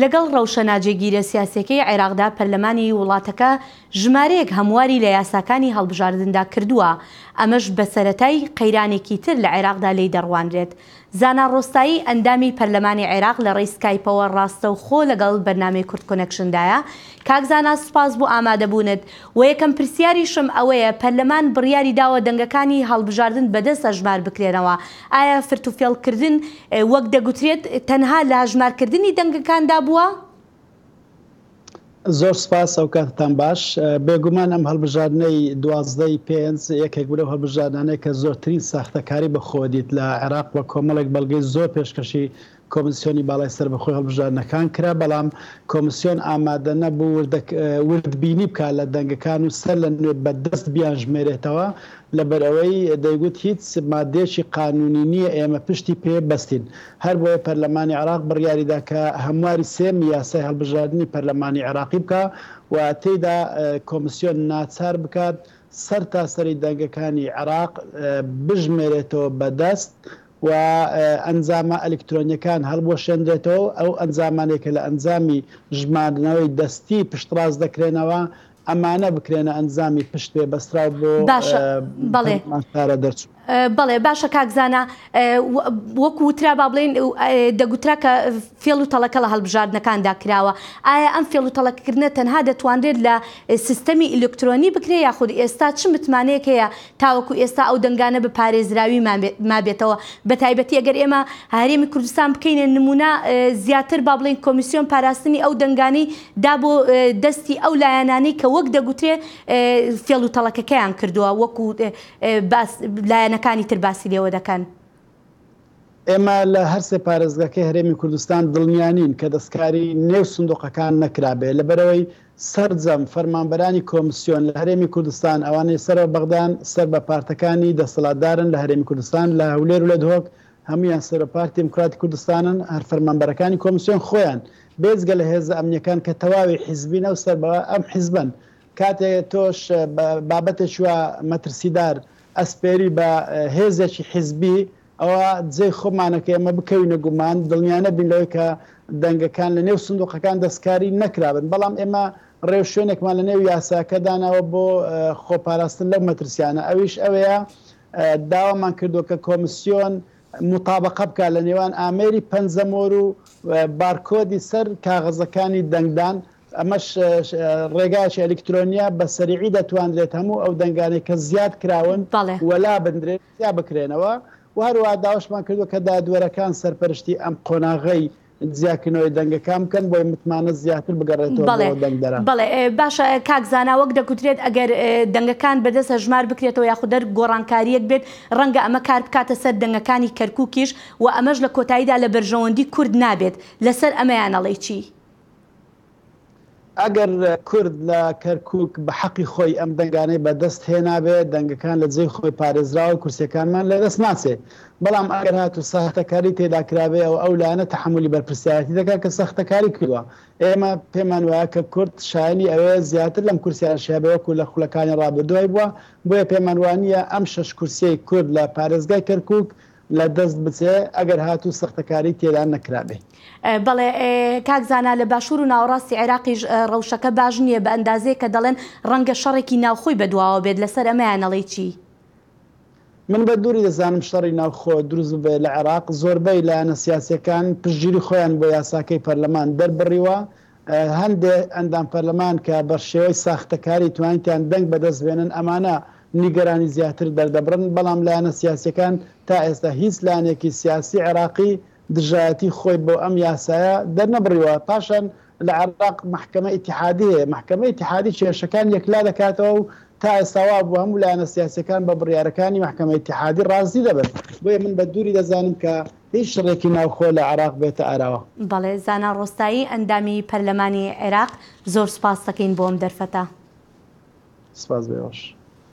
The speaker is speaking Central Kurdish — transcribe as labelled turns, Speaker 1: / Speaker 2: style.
Speaker 1: لەگەڵ ڕەوشەناجێگیرە سیاسیەکەی عێراقدا پەرلەمانی وڵاتەکە ژمارەیەک هەمواری لە یاساکانی هەڵبژاردندا کردووە، ئەمەش بە سەرەتای قەیرانێکی تر لە عێراقدا لی دەڕوانرێت. زانا ڕۆستایی ئەندامی پەرلەمانی عێراق لە ڕێی سکایپەوە ڕاستەوخۆ لەگەڵ بەرنامەی کورد کۆنێکشندایە. کاک زانا، سوپاس بۆ ئامادەبوونت. و یەکەم پرسیاریشم ئەوەیە پەرلەمان بڕیاری داوە دەنگەکانی هەڵبژاردن بەدەست هەژمار بکرێنەوە. ئایا فرتوفێڵکردن وەک دەگوترێت تەنها لە هەژمارکردنی دەنگەکاندا بووە؟
Speaker 2: زۆر سپاس ئەو کاتتان باش. بێگومان ئەم هەڵبژاردنەی 12ی پێنج یەکێک بوو لەو هەڵبژاردنانەیە کە زۆرترین ساختەکاری بەخۆدیت لە عێراق بە کۆمەڵێک بەڵگەی زۆر پێشکەشی کۆمیسیۆنی باڵای سەربەخۆی هەڵبژاردنەکان کرا، بەڵام کۆمیسیۆن ئامادە نەبوو وردبینی بکە لە دەنگەکان و سەر لە نوێ بەدەست بیانژمێرێتەوە، لەبەرەوەی دەیگوت هیچ مادێکی قانونی نییە ئێمە پشتی پێ بەستین. هەر بۆیە پەرلەمانی عێراق بڕیاریدا کە هەمواری سێم یاسای هەڵبژاردننی پەرلەمانی عێراقی بکە و تێیدا کۆمیسیۆن ناچار بکات سەر تاسەری دەنگەکانی عێراق بژمێرێتەوە بەدەست و ئەنجامە ئەلکترۆنیەکان هەڵبۆشێنرێتەوە. ئەو ئەنجامانێکە لە ئەنجامی ژماردنەوەی دەستی پشتڕاست دەکرێنەوە ئەمانە بکرێنە ئەنجامی پشت پێ بەستراو بۆ ماشارە دەرچوو.
Speaker 1: بەڵێ باشە کاکزانە، وەکو وترا با بڵێن دەگوترا کە فێڵ و تەڵەکە لە هەڵبژاردنەکاندا کراوە. ئایا ئەم فێڵ و تەڵەکردنە تەنها دەتوانرێت لە سیستەمی ئیلکترۆنی بکرێ یاخود ئێستا چ متمانەیەک هەیە تاوەکو ئێستا ئەو دەنگانە بە پارێزراوی مابێتەوە؟ بە تایبەتی ئەگەر ئێمە هەرێمی کوردستان بکەینە نمونە زیاتر با بڵێن کۆمیسیۆن پاراستنی ئەو دەنگانی دا بۆ دەستی ئەو لایەنانەی کە وەک دەگوترێ فێڵ و تەڵەکەکەیان کردووە وەکو لایەنەکانی تر باسی لێوە دەکەن.
Speaker 2: ئێمە لە هەرسێ پارێزگاکەی هەرێمی کوردستان دڵنیانین کە دەستکاری نێو سندوقەکان نەکرابێ، لەبەرەوەی سەرجەم فەرمانبەرانی کۆمیسیۆن لە هەرێمی کوردستان ئەوانەی سەرە بەغدان سەر بە پارتەکانی دەسەڵاتدارن لە هەرێمی کوردستان لە هەولێر و لە دهۆک هەمویان سەر پارتی دموکراتی کوردستانن. هەر فەرمانبەرەکانی کۆمیسیۆن خۆیان بێجگە لە هێزە ئەمنیەکان کە تەواوی حیزبینە و سەر بەوە ئەم حیزبن. کاتێک تۆش بابەتێکی وە مەترسیدار ئەسپێری بە هێزێکی حیزبی ئەوە جێ خۆمانەکە ئێمە بکەوینە گومان دڵنیانە بین لەوەی کە دەنگەکان لە نێو سندوقەکان دەستکاری نەکرابن، بەڵام ئێمە ڕێو شوێنێکمان لە نێو یاساکە داناوە بۆ خۆپاراستن لەو مەترسیانە. ئەویش ئەوەیە داوامان کردو کە کۆمیسیۆن مطابقە بکە لە نێوان ئامێری پەنجەمۆر و بارکۆدی سەر کاغەزەکانی دەنگدان. ئەمەش ڕێگایکی ئەلکترۆنیا بە سەریعی دەتوانرێت هەموو ئەو دەنگانێک کە زیاد کراون وەلا بندرێت یا بکرێنەوە. و هەروە داواشمان کردو کە دادوەرەکان سەرپەرشتی ئەم قۆناغەی جیاکردنەوەی دەنگەکان بکەن بۆی متمانە زیاتر بگەڕێتەوە دەنگدەران.
Speaker 1: بەڵێ باشە کاکزانە، وەک دەگوترێت ئەگەر دەنگەکان بەدەست هەژمار بکرێتەوە یاخود دەر گۆڕانکاریەک بێت ڕەنگە ئەمە کار بکاتە سەر دەنگەکانی کەرکووکیش و ئەمەش لە کۆتاییدا لە بەرژەوەندی کورد نابێت. لەسەر ئەمەیانەڵی چی؟
Speaker 2: ئەگەر کورد لە کەرکووک بە حەقی خۆی ئەم دەنگانەی بەدەست هێنابێت دەنگەکان لە جێی خۆی پارێزراوە کورسەکانمان لەدەست ناچێت. بەڵام ئەگەر هاتوو ساختەکاری تێدا کرابێ ئەو لایەنە تەحملی بەرپرسیارەتی دەکات کە ساختەکاری کردووە. ئێمە پێمان وایە کە کورد شایانی ئەوەیە زیاتر لەم کورسیان شیابێ وەکو لە خولەکانی ڕابردووای بووە، بۆیە پێمان وانییە ئەم 6 کورسیەی کورد لە پارێزگای کەرکووک لە دەست بچێ ئەگەر هاتوو سەختەکاری تێدا نەکرابێ.
Speaker 1: بەڵێ کاکزانە، لە باشوور و ناوەڕاستی عێراقیش ڕەوشەکە باش نییە بە ئەندازەیە کە دەڵێن ڕەنگە شەڕێکی ناوخۆی بەدواوە بێت. لەسەر ئەمەیانەڵی چی؟
Speaker 2: من بە دووری دەزانم شەڕی ناوخۆ دروست بێت لە عێراق. زۆربەی لایەنە سیاسیەکان پشتگیری خۆیان بۆ یاساکەی پەرلەمان دەربڕیوە. هەندێک ئەندام پەرلەمان کە بە شێوەی ساختەکاری توانیان دەنگ بەدەست بێنن ئەمانە نیگەرانی زیاتر دەردەبرن، بەڵام لایەنە سیاسیەکان تا ئێستا هیچ لایەنێکی سیاسی عێراقی دژایەتی خۆی بۆ ئەم یاسایە دەرنەبڕیوە. پاشان لە عێراق محکمە ئیتیحادی هەیە. محکمە ئیتیحادی کێشەکان یەکلا دەکاتەوە و تا ئێستاوا بوو هەموو لایەنە سیاسیەکان بە بڕیارەکانی محکمە ئیتیحادی ڕازی دەبن. بۆیە من بە دووری دەزانم کە هیچ شڕێکی ناوخۆ لە عێراق بێتە ئاراوە.
Speaker 1: بەڵێ زانا ڕۆستایی ئەندامی پەرلەمانی عێراق، زۆر سوپاس دەکەین بۆ ئەم دەرفەتە.
Speaker 2: سپاس بێ باش.